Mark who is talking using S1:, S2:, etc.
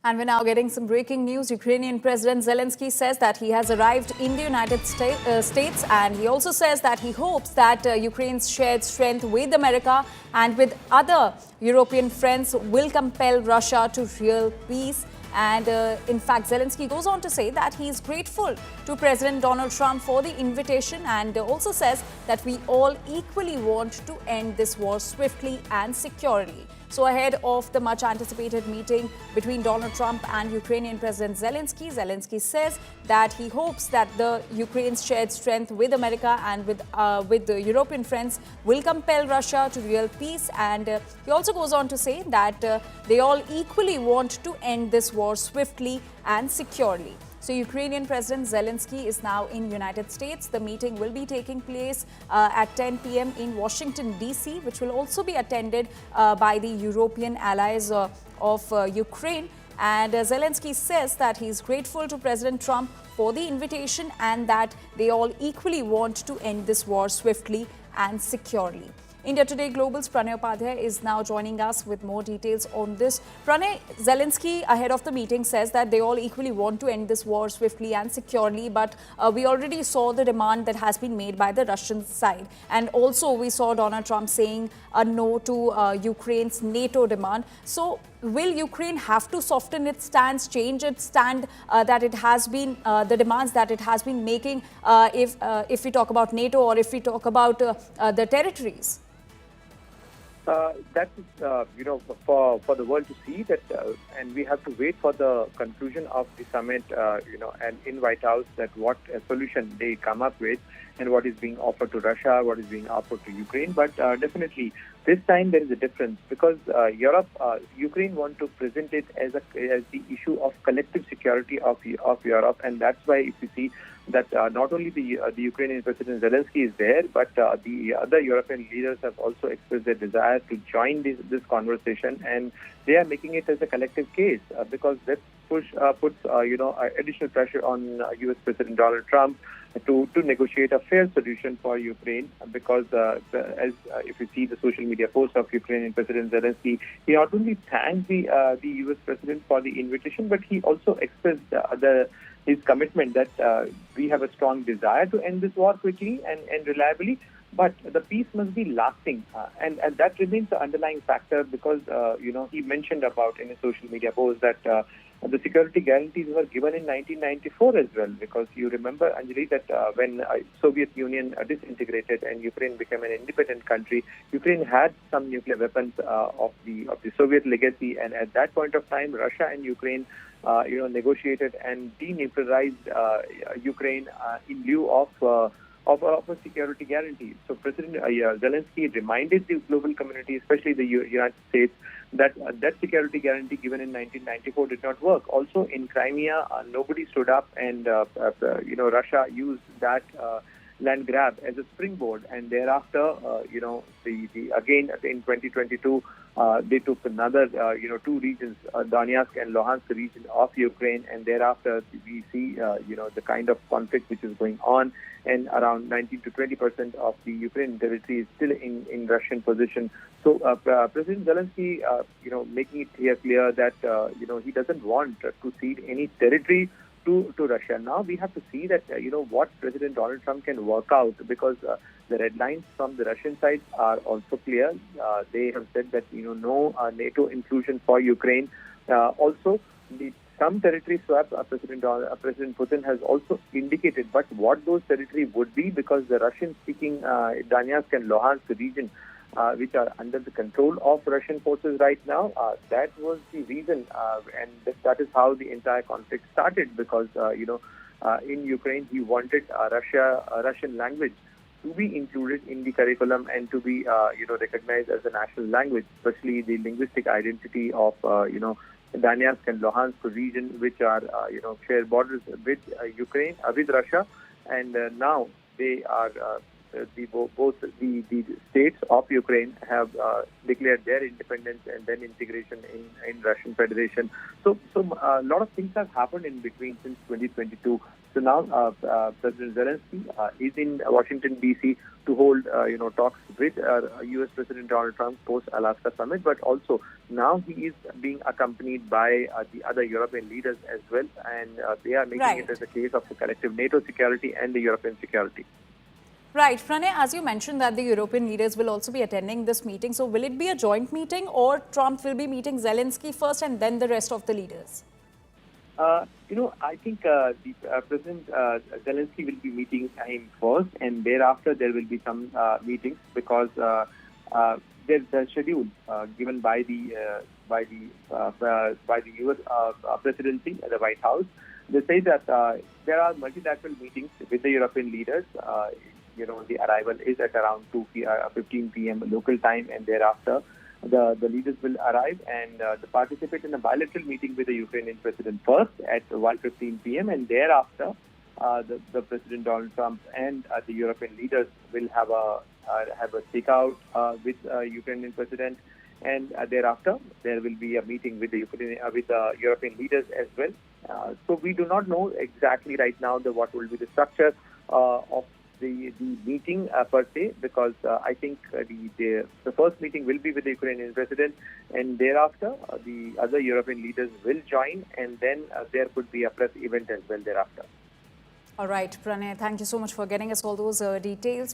S1: And we're now getting some breaking news. Ukrainian President Zelenskyy says that he has arrived in the United States, and he also says that he hopes that Ukraine's shared strength with America and with other European friends will compel Russia to real peace. And in fact, Zelenskyy goes on to say that he is grateful to President Donald Trump for the invitation, and also says that we all equally want to end this war swiftly and securely. So ahead of the much anticipated meeting between Donald Trump and Ukrainian President Zelenskyy, Zelenskyy says that he hopes that the Ukraine's shared strength with America and with the European friends will compel Russia to real peace. And he also goes on to say that they all equally want to end this war swiftly and securely. So Ukrainian President Zelenskyy is now in United States. The meeting will be taking place at 10 p.m. in Washington, D.C., which will also be attended by the European allies of Ukraine. And Zelenskyy says that he's grateful to President Trump for the invitation and that they all equally want to end this war swiftly and securely. India Today Global's Pranay Upadhyay is now joining us with more details on this. Pranay, Zelenskyy ahead of the meeting says that they all equally want to end this war swiftly and securely, but we already saw the demand that has been made by the Russian side. And also we saw Donald Trump saying a no to Ukraine's NATO demand. So will Ukraine have to soften its stance, change its stand that it has been, the demands that it has been making if we talk about NATO or if we talk about the territories?
S2: That is, for the world to see that, and we have to wait for the conclusion of the summit, and in White House that what solution they come up with and what is being offered to Russia, what is being offered to Ukraine. But definitely, this time there is a difference because Ukraine want to present it as the issue of collective security of Europe, and that's why if you see that not only the Ukrainian President Zelenskyy is there, but the other European leaders have also expressed their desire to join this conversation, and they are making it as a collective case because that puts additional pressure on U.S. President Donald Trump to negotiate a fair solution for Ukraine, because if you see the social media post of Ukrainian President Zelenskyy, he not only thanked the U.S. President for the invitation, but he also expressed his commitment that we have a strong desire to end this war quickly and reliably, but the peace must be lasting, and that remains the underlying factor because he mentioned about in his social media post that the security guarantees were given in 1994 as well, because you remember, Anjali, that when Soviet Union disintegrated and Ukraine became an independent country, Ukraine had some nuclear weapons of the Soviet legacy, and at that point of time, Russia and Ukraine negotiated and denuclearized Ukraine in lieu of a security guarantee. So President Zelenskyy reminded the global community, especially the United States, that security guarantee given in 1994 did not work. Also in Crimea, nobody stood up, and Russia used that land grab as a springboard, and thereafter, again in 2022, they took another, two regions, Donetsk and Luhansk region of Ukraine, and thereafter we see, the kind of conflict which is going on, and around 19 to 20% of the Ukrainian territory is still in Russian possession. So President Zelenskyy, making it here clear that he doesn't want to cede any territory to Russia. Now we have to see that what President Donald Trump can work out, because the red lines from the Russian side are also clear. They have said that no NATO inclusion for Ukraine. Also, some territory swap, President Putin has also indicated, but what those territory would be, because the Russian-speaking Donetsk and Luhansk region, which are under the control of Russian forces right now, that was the reason, and that is how the entire conflict started, because in Ukraine he wanted Russian language to be included in the curriculum and to be recognized as a national language, especially the linguistic identity of Donetsk and Luhansk region, which are share borders with Ukraine, with Russia, and now they are both the states of Ukraine have declared their independence and then integration in Russian Federation. So a lot of things have happened in between since 2022. So now President Zelenskyy is in Washington D.C. to hold talks with U.S. President Donald Trump post Alaska summit, but also now he is being accompanied by the other European leaders as well, and they are making it as a case of the collective NATO security and the European security.
S1: Right. Pranay, as you mentioned that the European leaders will also be attending this meeting. So will it be a joint meeting, or Trump will be meeting Zelenskyy first and then the rest of the leaders?
S2: I think President Zelenskyy will be meeting him first, and thereafter there will be some meetings, because there's the schedule given by the U.S. presidency at the White House. They say that there are multilateral meetings with the European leaders. The arrival is at around 15 p.m. local time, and thereafter the leaders will arrive and participate in a bilateral meeting with the Ukrainian president first at 1:15 p.m. and thereafter the President Donald Trump and the European leaders will have a stakeout with Ukrainian president, and thereafter there will be a meeting with the European leaders as well. So we do not know exactly right now what will be the structure of the meeting per se, because I think the first meeting will be with the Ukrainian president, and thereafter the other European leaders will join, and then there could be a press event as well thereafter.
S1: All right, Pranay, thank you so much for getting us all those details.